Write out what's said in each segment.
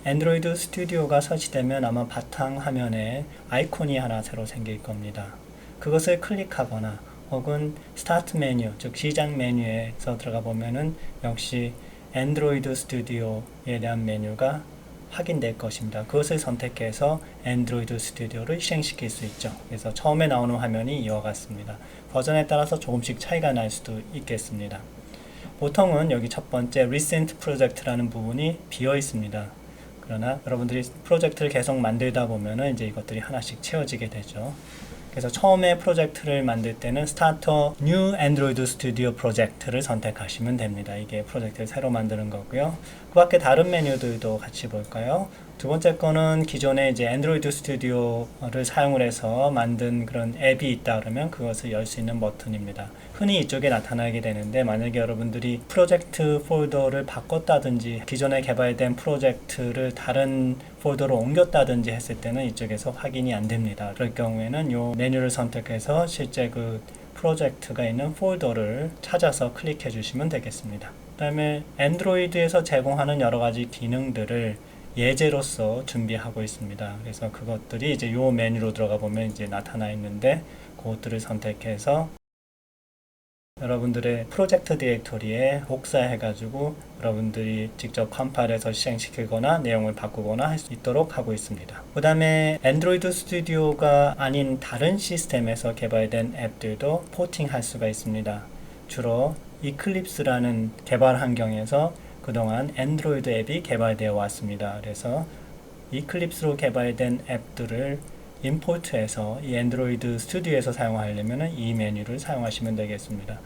안드로이드 스튜디오가 설치되면 아마 바탕화면에 아이콘이 하나 새로 생길 겁니다. 그것을 클릭하거나 혹은 스타트 메뉴, 즉 시작 메뉴에서 들어가 보면은 역시 안드로이드 스튜디오에 대한 메뉴가 확인될 것입니다. 그것을 선택해서 안드로이드 스튜디오를 실행시킬 수 있죠. 그래서 처음에 나오는 화면이 이와 같습니다. 버전에 따라서 조금씩 차이가 날 수도 있겠습니다. 보통은 여기 첫 번째 Recent Project라는 부분이 비어 있습니다. 그러나 여러분들이 프로젝트를 계속 만들다 보면은 이제 이것들이 하나씩 채워지게 되죠. 그래서 처음에 프로젝트를 만들 때는 스타터 New Android Studio Project를 선택하시면 됩니다. 이게 프로젝트를 새로 만드는 거고요. 그 밖에 다른 메뉴들도 같이 볼까요? 두 번째 거는 기존에 이제 안드로이드 스튜디오를 사용을 해서 만든 그런 앱이 있다 그러면 그것을 열 수 있는 버튼입니다. 흔히 이쪽에 나타나게 되는데 만약에 여러분들이 프로젝트 폴더를 바꿨다든지 기존에 개발된 프로젝트를 다른 폴더로 옮겼다든지 했을 때는 이쪽에서 확인이 안 됩니다. 그럴 경우에는 이 메뉴를 선택해서 실제 그 프로젝트가 있는 폴더를 찾아서 클릭해 주시면 되겠습니다. 그 다음에 안드로이드에서 제공하는 여러 가지 기능들을 예제로서 준비하고 있습니다. 그래서 그것들이 이제 이 메뉴로 들어가 보면 이제 나타나 있는데 그것들을 선택해서 여러분들의 프로젝트 디렉토리에 복사해가지고 여러분들이 직접 컴파일해서 실행시키거나 내용을 바꾸거나 할 수 있도록 하고 있습니다. 그 다음에 안드로이드 스튜디오가 아닌 다른 시스템에서 개발된 앱들도 포팅할 수가 있습니다. 주로 이클립스라는 개발 환경에서 그동안 안드로이드 앱이 개발되어 왔습니다. 그래서 이클립스로 개발된 앱들을 임포트해서 이 안드로이드 스튜디오에서 사용하려면 이 메뉴를 사용하시면 되겠습니다.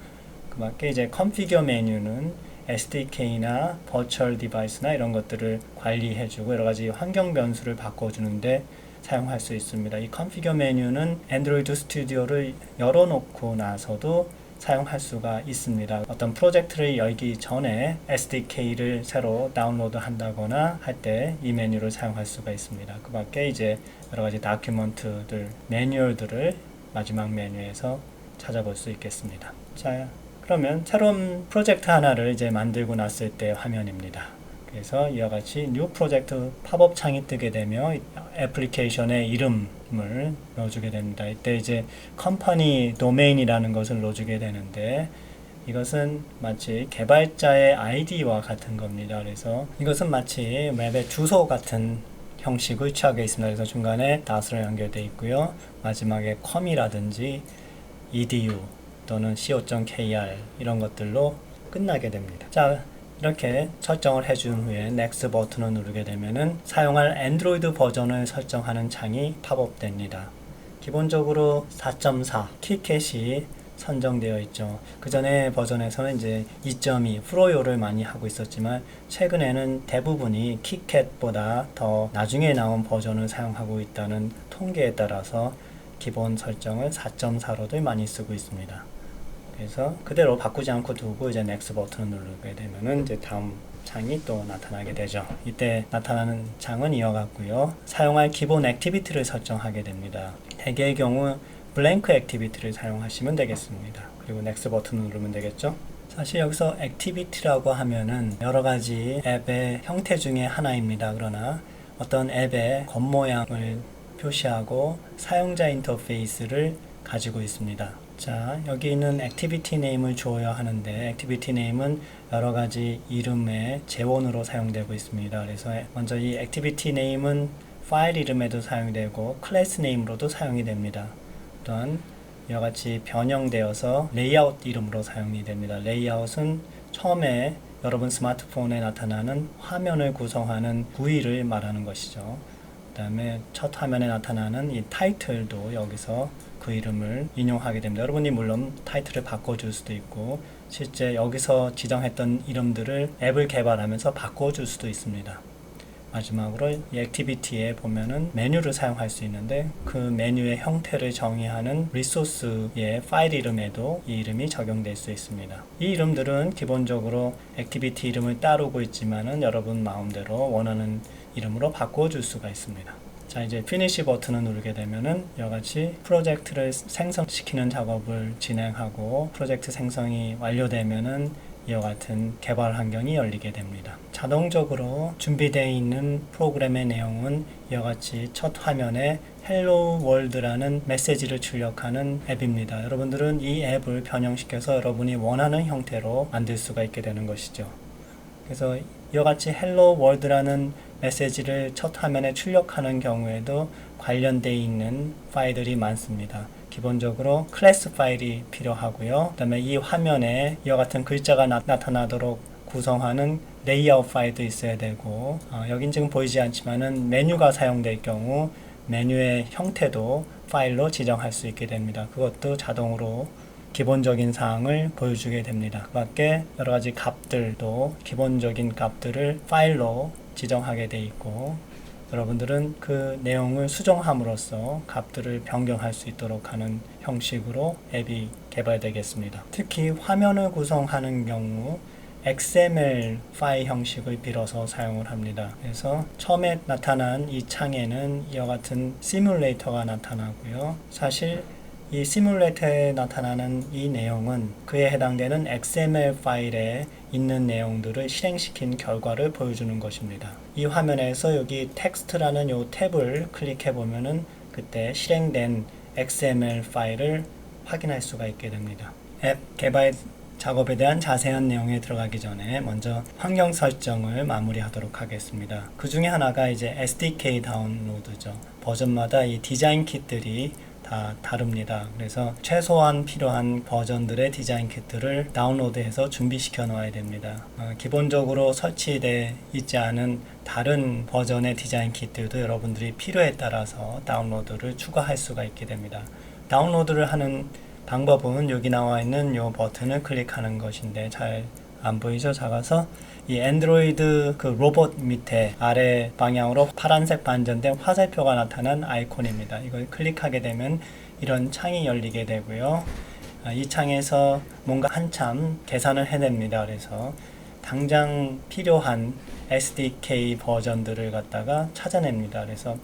그 밖에 이제 컨피겨 메뉴는 SDK나 버추얼 디바이스나 이런 것들을 관리해주고 여러 가지 환경 변수를 바꿔주는데 사용할 수 있습니다. 이 컨피겨 메뉴는 안드로이드 스튜디오를 열어놓고 나서도 사용할 수가 있습니다. 어떤 프로젝트를 열기 전에 SDK를 새로 다운로드 한다거나 할 때 이 메뉴를 사용할 수가 있습니다. 그 밖에 이제 여러 가지 다큐먼트들, 매뉴얼들을 마지막 메뉴에서 찾아볼 수 있겠습니다. 자, 그러면 새로운 프로젝트 하나를 이제 만들고 났을 때 화면입니다. 그래서 이와 같이 뉴 프로젝트 팝업 창이 뜨게 되며 애플리케이션의 이름을 넣어주게 됩니다. 이때 이제 컴퍼니 도메인이라는 것을 넣어주게 되는데 이것은 마치 개발자의 아이디와 같은 겁니다. 그래서 이것은 마치 웹의 주소 같은 형식을 취하게 있습니다. 그래서 중간에 닷으로 연결되어 있고요. 마지막에 com이라든지 edu 또는 co.kr 이런 것들로 끝나게 됩니다. 자, 이렇게 설정을 해준 후에 Next 버튼을 누르게 되면은 사용할 안드로이드 버전을 설정하는 창이 팝업됩니다. 기본적으로 4.4 키캣이 선정되어 있죠. 그 전에 버전에서는 이제 2.2 프로요를 많이 하고 있었지만 최근에는 대부분이 키캣보다 더 나중에 나온 버전을 사용하고 있다는 통계에 따라서 기본 설정을 4.4로도 많이 쓰고 있습니다. 그래서 그대로 바꾸지 않고 두고 이제 Next 버튼을 누르게 되면은 이제 다음 창이 또 나타나게 되죠. 이때 나타나는 창은 이와 같고요. 사용할 기본 액티비티를 설정하게 됩니다. 대개의 경우 블랭크 액티비티를 사용하시면 되겠습니다. 그리고 Next 버튼을 누르면 되겠죠. 사실 여기서 액티비티라고 하면은 여러 가지 앱의 형태 중에 하나입니다. 그러나 어떤 앱의 겉모양을 표시하고 사용자 인터페이스를 가지고 있습니다. 자, 여기 있는 액티비티 네임을 주어야 하는데 액티비티 네임은 여러 가지 이름의 재원으로 사용되고 있습니다. 그래서 먼저 이 액티비티 네임은 파일 이름에도 사용되고 클래스 네임으로도 사용이 됩니다. 또한 이와 같이 변형되어서 레이아웃 이름으로 사용이 됩니다. 레이아웃은 처음에 여러분 스마트폰에 나타나는 화면을 구성하는 부위를 말하는 것이죠. 그 다음에 첫 화면에 나타나는 이 타이틀도 여기서 그 이름을 인용하게 됩니다. 여러분이 물론 타이틀을 바꿔줄 수도 있고 실제 여기서 지정했던 이름들을 앱을 개발하면서 바꿔줄 수도 있습니다. 마지막으로 이 액티비티에 보면은 메뉴를 사용할 수 있는데 그 메뉴의 형태를 정의하는 리소스의 파일 이름에도 이 이름이 적용될 수 있습니다. 이 이름들은 기본적으로 액티비티 이름을 따르고 있지만은 여러분 마음대로 원하는 이름으로 바꿔줄 수가 있습니다. 자, 이제 피니시 버튼을 누르게 되면은 이와같이 프로젝트를 생성시키는 작업을 진행하고 프로젝트 생성이 완료되면은 이와 같은 개발 환경이 열리게 됩니다. 자동적으로 준비되어 있는 프로그램의 내용은 이와 같이 첫 화면에 Hello World라는 메시지를 출력하는 앱입니다. 여러분들은 이 앱을 변형시켜서 여러분이 원하는 형태로 만들 수가 있게 되는 것이죠. 그래서 이와 같이 Hello World라는 메시지를 첫 화면에 출력하는 경우에도 관련되어 있는 파일들이 많습니다. 기본적으로 클래스 파일이 필요하고요. 그 다음에 이 화면에 이와 같은 글자가 나타나도록 구성하는 레이아웃 파일도 있어야 되고, 여긴 지금 보이지 않지만은 메뉴가 사용될 경우 메뉴의 형태도 파일로 지정할 수 있게 됩니다. 그것도 자동으로 기본적인 사항을 보여주게 됩니다. 그 밖에 여러 가지 값들도 기본적인 값들을 파일로 지정하게 돼 있고, 여러분들은 그 내용을 수정함으로써 값들을 변경할 수 있도록 하는 형식으로 앱이 개발되겠습니다. 특히 화면을 구성하는 경우 XML 파일 형식을 빌어서 사용을 합니다. 그래서 처음에 나타난 이 창에는 이와 같은 시뮬레이터가 나타나고요. 사실 이 시뮬레이터에 나타나는 이 내용은 그에 해당되는 XML 파일에 있는 내용들을 실행시킨 결과를 보여주는 것입니다. 이 화면에서 여기 텍스트라는 이 탭을 클릭해 보면은 그때 실행된 XML 파일을 확인할 수가 있게 됩니다. 앱 개발 작업에 대한 자세한 내용에 들어가기 전에 먼저 환경 설정을 마무리하도록 하겠습니다. 그 중에 하나가 이제 SDK 다운로드죠. 버전마다 이 디자인 킷들이 다 다릅니다. 그래서 최소한 필요한 버전들의 디자인 킷들을 다운로드해서 준비시켜 놓아야 됩니다. 기본적으로 설치되어 있지 않은 다른 버전의 디자인 킷들도 여러분들이 필요에 따라서 다운로드를 추가할 수가 있게 됩니다. 다운로드를 하는 방법은 여기 나와 있는 이 버튼을 클릭하는 것인데 잘 안 보이죠? 작아서 이 안드로이드 그 로봇 밑에 아래 방향으로 파란색 반전된 화살표가 나타난 아이콘입니다. 이걸 클릭하게 되면 이런 창이 열리게 되고요. 이 창에서 뭔가 한참 계산을 해냅니다. 그래서 당장 필요한 SDK 버전들을 갖다가 찾아냅니다. 그래서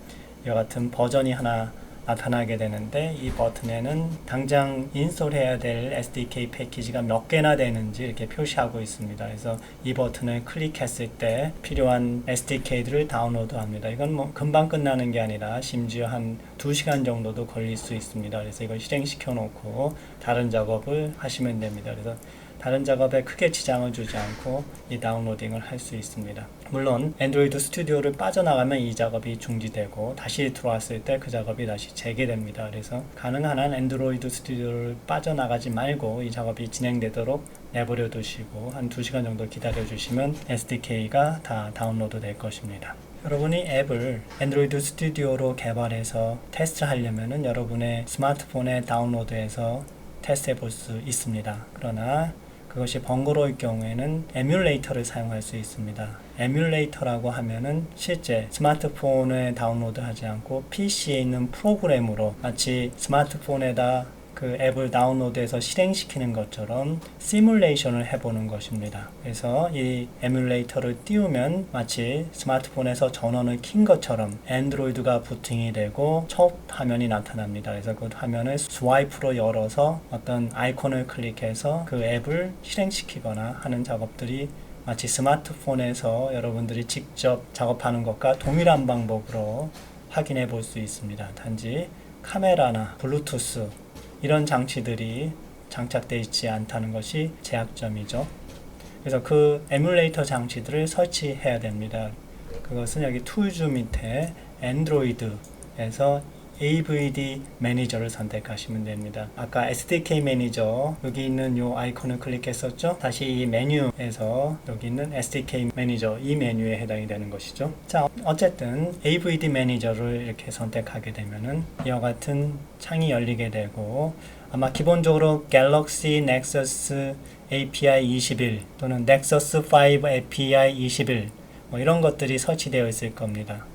이와 같은 버전이 하나 나타나게 되는데 이 버튼에는 당장 인스톨해야 될 SDK 패키지가 몇 개나 되는지 이렇게 표시하고 있습니다. 그래서 이 버튼을 클릭했을 때 필요한 SDK들을 다운로드합니다. 이건 뭐 금방 끝나는 게 아니라 심지어 한 2시간 정도도 걸릴 수 있습니다. 그래서 이걸 실행시켜 놓고 다른 작업을 하시면 됩니다. 그래서 다른 작업에 크게 지장을 주지 않고 이 다운로딩을 할 수 있습니다. 물론 안드로이드 스튜디오를 빠져나가면 이 작업이 중지되고 다시 들어왔을 때 그 작업이 다시 재개됩니다. 그래서 가능한 한 안드로이드 스튜디오를 빠져나가지 말고 이 작업이 진행되도록 내버려 두시고 한 2시간 정도 기다려 주시면 SDK가 다 다운로드 될 것입니다. 여러분이 앱을 안드로이드 스튜디오로 개발해서 테스트를 하려면 여러분의 스마트폰에 다운로드해서 테스트해 볼 수 있습니다. 그러나 그것이 번거로울 경우에는 에뮬레이터를 사용할 수 있습니다. 에뮬레이터라고 하면은 실제 스마트폰에 다운로드하지 않고 PC에 있는 프로그램으로 마치 스마트폰에다 그 앱을 다운로드해서 실행시키는 것처럼 시뮬레이션을 해보는 것입니다. 그래서 이 에뮬레이터를 띄우면 마치 스마트폰에서 전원을 킨 것처럼 안드로이드가 부팅이 되고 첫 화면이 나타납니다. 그래서 그 화면을 스와이프로 열어서 어떤 아이콘을 클릭해서 그 앱을 실행시키거나 하는 작업들이 마치 스마트폰에서 여러분들이 직접 작업하는 것과 동일한 방법으로 확인해 볼 수 있습니다. 단지 카메라나 블루투스 이런 장치들이 장착되어 있지 않다는 것이 제약점이죠. 그래서 그 에뮬레이터 장치들을 설치해야 됩니다. 그것은 여기 툴즈 밑에 안드로이드에서 AVD 매니저를 선택하시면 됩니다. 아까 SDK 매니저 여기 있는 이 아이콘을 클릭했었죠. 다시 이 메뉴에서 여기 있는 SDK 매니저 이 메뉴에 해당이 되는 것이죠. 자, 어쨌든 AVD 매니저를 이렇게 선택하게 되면은 이와 같은 창이 열리게 되고 아마 기본적으로 갤럭시 넥서스 API 21 또는 넥서스 5 API 21 뭐 이런 것들이 설치되어 있을 겁니다.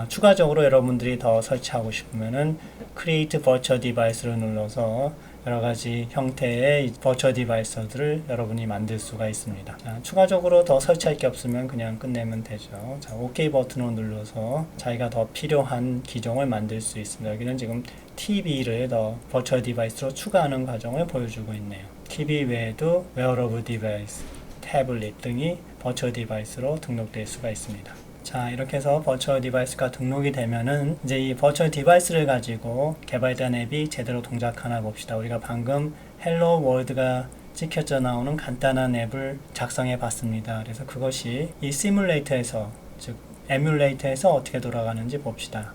추가적으로 여러분들이 더 설치하고 싶으면은 Create Virtual Device를 눌러서 여러가지 형태의 Virtual Device들을 여러분이 만들 수가 있습니다. 추가적으로 더 설치할 게 없으면 그냥 끝내면 되죠. 자, OK 버튼을 눌러서 자기가 더 필요한 기종을 만들 수 있습니다. 여기는 지금 TV를 더 Virtual Device로 추가하는 과정을 보여주고 있네요. TV 외에도 웨어러블 디바이스, 태블릿 등이 버추얼 디바이스로 등록될 수가 있습니다. 자, 이렇게 해서 버추얼 디바이스가 등록이 되면은 이제 이 버추얼 디바이스를 가지고 개발된 앱이 제대로 동작하나 봅시다. 우리가 방금 헬로 월드가 찍혀져 나오는 간단한 앱을 작성해 봤습니다. 그래서 그것이 이 시뮬레이터에서, 즉 에뮬레이터에서 어떻게 돌아가는지 봅시다.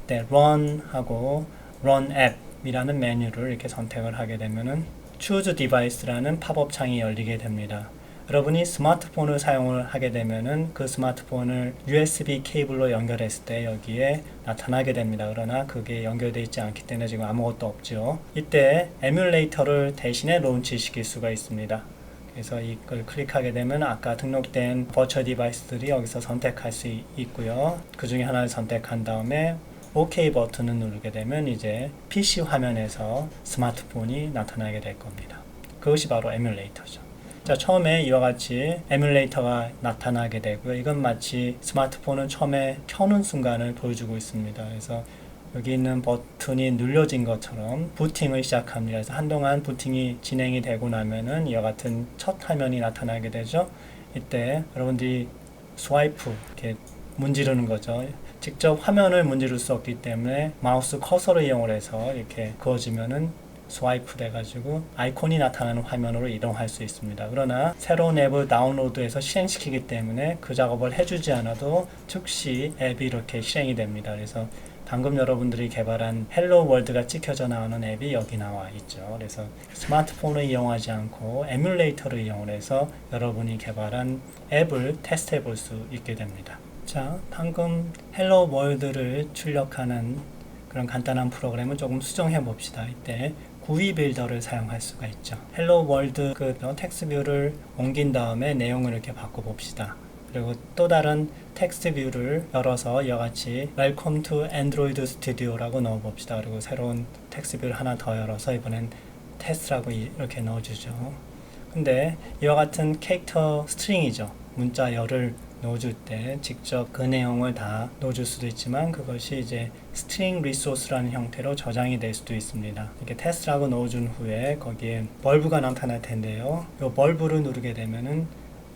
네, run 하고 run app이라는 메뉴를 이렇게 선택을 하게 되면은 choose device라는 팝업 창이 열리게 됩니다. 여러분이 스마트폰을 사용을 하게 되면은 그 스마트폰을 USB 케이블로 연결했을 때 여기에 나타나게 됩니다. 그러나 그게 연결되어 있지 않기 때문에 지금 아무것도 없죠. 이때 에뮬레이터를 대신에 론치 시킬 수가 있습니다. 그래서 이걸 클릭하게 되면 아까 등록된 버추얼 디바이스들이 여기서 선택할 수 있고요. 그 중에 하나를 선택한 다음에 OK 버튼을 누르게 되면 이제 PC 화면에서 스마트폰이 나타나게 될 겁니다. 그것이 바로 에뮬레이터죠. 자, 처음에 이와 같이 에뮬레이터가 나타나게 되고요. 이건 마치 스마트폰을 처음에 켜는 순간을 보여주고 있습니다. 그래서 여기 있는 버튼이 눌려진 것처럼 부팅을 시작합니다. 그래서 한동안 부팅이 진행이 되고 나면은 이와 같은 첫 화면이 나타나게 되죠. 이때 여러분들이 스와이프 이렇게 문지르는 거죠. 직접 화면을 문지를 수 없기 때문에 마우스 커서를 이용을 해서 이렇게 그어주면은 스와이프 돼가지고 아이콘이 나타나는 화면으로 이동할 수 있습니다. 그러나 새로운 앱을 다운로드해서 실행시키기 때문에 그 작업을 해주지 않아도 즉시 앱이 이렇게 실행이 됩니다. 그래서 방금 여러분들이 개발한 헬로 월드가 찍혀져 나오는 앱이 여기 나와 있죠. 그래서 스마트폰을 이용하지 않고 에뮬레이터를 이용을 해서 여러분이 개발한 앱을 테스트해 볼 수 있게 됩니다. 자, 방금 헬로 월드를 출력하는 그런 간단한 프로그램을 조금 수정해 봅시다. 이때 구이 빌더를 사용할 수가 있죠. 헬로 월드 그 텍스트 뷰를 옮긴 다음에 내용을 이렇게 바꿔 봅시다. 그리고 또 다른 텍스트 뷰를 열어서 이와 같이 Welcome to Android Studio라고 넣어 봅시다. 그리고 새로운 텍스트 뷰를 하나 더 열어서 이번엔 테스트라고 이렇게 넣어주죠. 근데 이와 같은 캐릭터 스트링이죠. 문자 열을 넣어줄 때 직접 그 내용을 다 넣어줄 수도 있지만 그것이 이제 스트링 리소스라는 형태로 저장이 될 수도 있습니다. 이렇게 테스트라고 넣어준 후에 거기에 벌브가 나타날 텐데요. 이 벌브를 누르게 되면은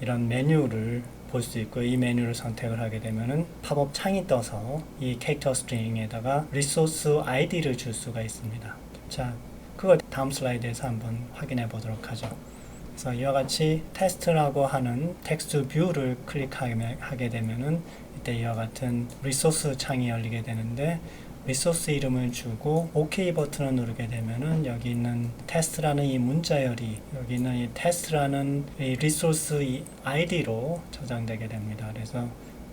이런 메뉴를 볼 수 있고 이 메뉴를 선택을 하게 되면은 팝업 창이 떠서 이 캐릭터 스트링에다가 리소스 아이디를 줄 수가 있습니다. 자, 그거 다음 슬라이드에서 한번 확인해 보도록 하죠. 그래서 이와 같이 테스트라고 하는 텍스트 뷰를 클릭하게 되면은 이때 이와 같은 리소스 창이 열리게 되는데 리소스 이름을 주고 OK 버튼을 누르게 되면은 여기 있는 테스트라는 이 문자열이 여기 있는 이 테스트라는 이 리소스 이 아이디로 저장되게 됩니다. 그래서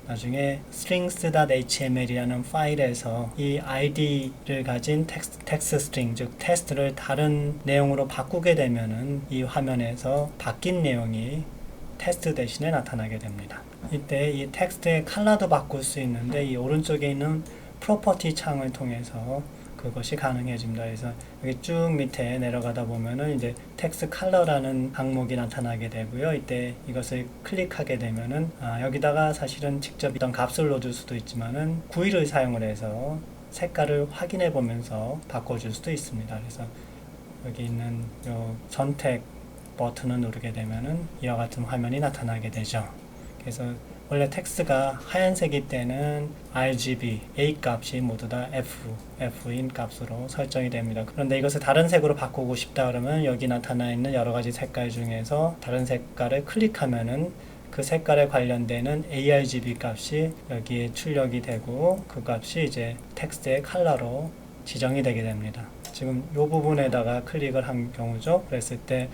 나중에 strings.html이라는 파일에서 이 id를 가진 텍스트 스트링, 즉 테스트를 다른 내용으로 바꾸게 되면은 이 화면에서 바뀐 내용이 테스트 대신에 나타나게 됩니다. 이때 이 텍스트의 컬러도 바꿀 수 있는데 이 오른쪽에 있는 프로퍼티 창을 통해서 그것이 가능해집니다. 그래서 여기 쭉 밑에 내려가다 보면은 이제 텍스트 컬러라는 항목이 나타나게 되고요. 이때 이것을 클릭하게 되면은 여기다가 사실은 직접 어떤 값을 넣어줄 수도 있지만은 구이를 사용을 해서 색깔을 확인해 보면서 바꿔줄 수도 있습니다. 그래서 여기 있는 요 선택 버튼을 누르게 되면은 이와 같은 화면이 나타나게 되죠. 그래서 원래 텍스트가 하얀색일 때는 RGB, A 값이 모두 다 F인 값으로 설정이 됩니다. 그런데 이것을 다른 색으로 바꾸고 싶다 그러면 여기 나타나 있는 여러 가지 색깔 중에서 다른 색깔을 클릭하면은 그 색깔에 관련되는 ARGB 값이 여기에 출력이 되고 그 값이 이제 텍스트의 컬러로 지정이 되게 됩니다. 지금 이 부분에다가 클릭을 한 경우죠. 그랬을 때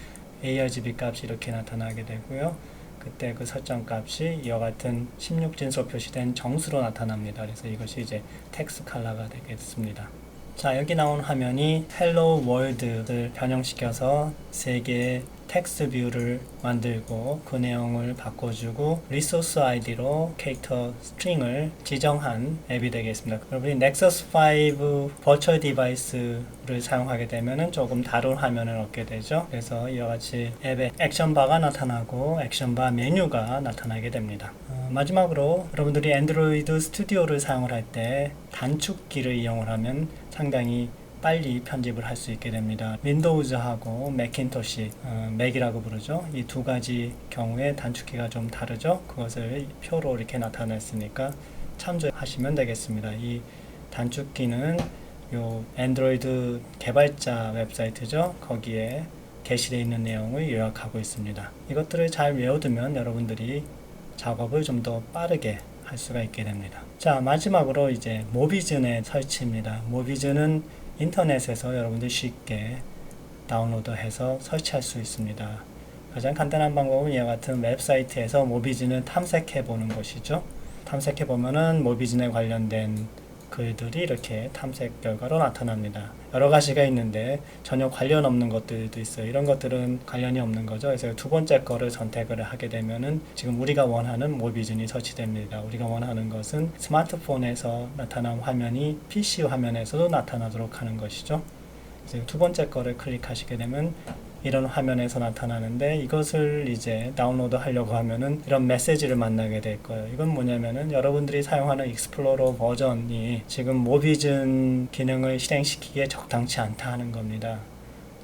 ARGB 값이 이렇게 나타나게 되고요. 그때 그 설정 값이 이와 같은 16진수로 표시된 정수로 나타납니다. 그래서 이것이 이제 텍스트 컬러가 되겠습니다. 자, 여기 나온 화면이 헬로 월드를 변형시켜서 3개의 텍스트 뷰를 만들고 그 내용을 바꿔주고 리소스 아이디로 캐릭터 스트링을 지정한 앱이 되겠습니다. 여러분이 넥서스 5 버추얼 디바이스를 사용하게 되면 조금 다른 화면을 얻게 되죠. 그래서 이와 같이 앱에 액션바가 나타나고 액션바 메뉴가 나타나게 됩니다. 마지막으로 여러분들이 안드로이드 스튜디오를 사용을 할 때 단축키를 이용을 하면 상당히 빨리 편집을 할 수 있게 됩니다. 윈도우즈하고 맥킨토시, 맥이라고 부르죠. 이 두 가지 경우에 단축키가 좀 다르죠. 그것을 표로 이렇게 나타냈으니까 참조하시면 되겠습니다. 이 단축키는 요 안드로이드 개발자 웹사이트죠. 거기에 게시되어 있는 내용을 요약하고 있습니다. 이것들을 잘 외워두면 여러분들이 작업을 좀 더 빠르게 할 수가 있게 됩니다. 자, 마지막으로 이제 모비즌의 설치입니다. 모비즌은 인터넷에서 여러분들이 쉽게 다운로드해서 설치할 수 있습니다. 가장 간단한 방법은 이와 같은 웹사이트에서 모비즌을 탐색해 보는 것이죠. 탐색해 보면은 모비즌에 관련된 글들이 이렇게 탐색 결과로 나타납니다. 여러 가지가 있는데 전혀 관련 없는 것들도 있어요. 이런 것들은 관련이 없는 거죠. 그래서 두 번째 거를 선택을 하게 되면은 지금 우리가 원하는 모비즌이 설치됩니다. 우리가 원하는 것은 스마트폰에서 나타난 화면이 PC 화면에서도 나타나도록 하는 것이죠. 그래서 두 번째 거를 클릭하시게 되면 이런 화면에서 나타나는데, 이것을 이제 다운로드 하려고 하면은 이런 메시지를 만나게 될 거예요. 이건 뭐냐면은 여러분들이 사용하는 익스플로러 버전이 지금 모비즌 기능을 실행시키기에 적당치 않다 하는 겁니다.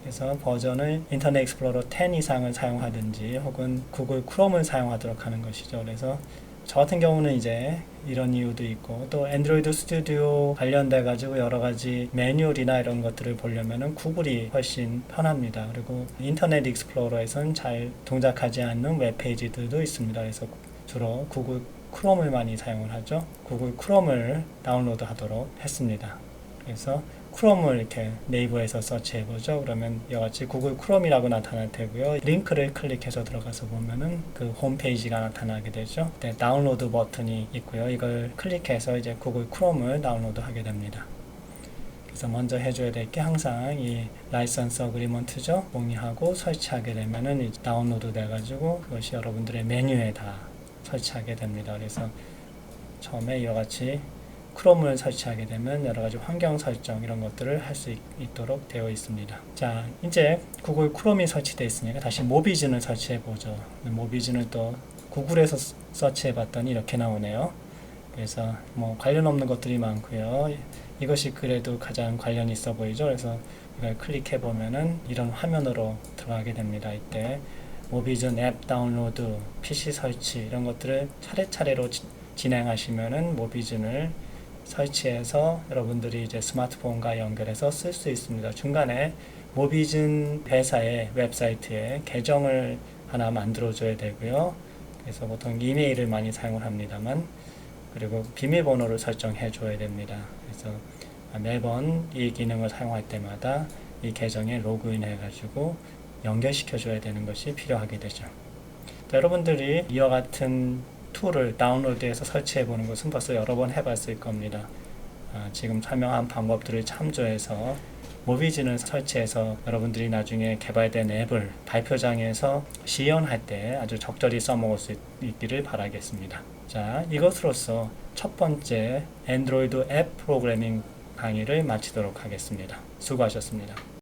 그래서 버전을 인터넷 익스플로러 10 이상을 사용하든지 혹은 구글 크롬을 사용하도록 하는 것이죠. 그래서 저 같은 경우는 이제 이런 이유도 있고, 또 안드로이드 스튜디오 관련돼 가지고 여러 가지 매뉴얼이나 이런 것들을 보려면은 구글이 훨씬 편합니다. 그리고 인터넷 익스플로러에서는 잘 동작하지 않는 웹페이지들도 있습니다. 그래서 주로 구글 크롬을 많이 사용을 하죠. 구글 크롬을 다운로드 하도록 했습니다. 그래서 크롬을 이렇게 네이버에서 서치해 보죠. 그러면 이와 같이 구글 크롬이라고 나타날 테고요. 링크를 클릭해서 들어가서 보면은 그 홈페이지가 나타나게 되죠. 네, 다운로드 버튼이 있고요. 이걸 클릭해서 이제 구글 크롬을 다운로드 하게 됩니다. 그래서 먼저 해줘야 될 게 항상 이 라이선스 어그리먼트죠. 동의하고 설치하게 되면은 다운로드 돼가지고 그것이 여러분들의 메뉴에 다 설치하게 됩니다. 그래서 처음에 이와 같이 크롬을 설치하게 되면 여러가지 환경 설정 이런 것들을 할 수 있도록 되어 있습니다. 자, 이제 구글 크롬이 설치되어 있으니까 다시 모비즌을 설치해 보죠. 모비즌을 또 구글에서 서치해 봤더니 이렇게 나오네요. 그래서 뭐 관련 없는 것들이 많고요. 이것이 그래도 가장 관련이 있어 보이죠. 그래서 이걸 클릭해 보면은 이런 화면으로 들어가게 됩니다. 이때 모비즌 앱 다운로드, PC 설치 이런 것들을 차례차례로 진행하시면은 모비즌을 설치해서 여러분들이 이제 스마트폰과 연결해서 쓸 수 있습니다. 중간에 모비즌 회사의 웹사이트에 계정을 하나 만들어줘야 되고요. 그래서 보통 이메일을 많이 사용을 합니다만, 그리고 비밀번호를 설정해 줘야 됩니다. 그래서 매번 이 기능을 사용할 때마다 이 계정에 로그인 해가지고 연결시켜 줘야 되는 것이 필요하게 되죠. 여러분들이 이와 같은 툴을 다운로드해서 설치해 보는 것은 벌써 여러 번 해봤을 겁니다. 지금 설명한 방법들을 참조해서 모비즌을 설치해서 여러분들이 나중에 개발된 앱을 발표장에서 시연할 때 아주 적절히 써먹을 수 있기를 바라겠습니다. 자, 이것으로써 첫 번째 안드로이드 앱 프로그래밍 강의를 마치도록 하겠습니다. 수고하셨습니다.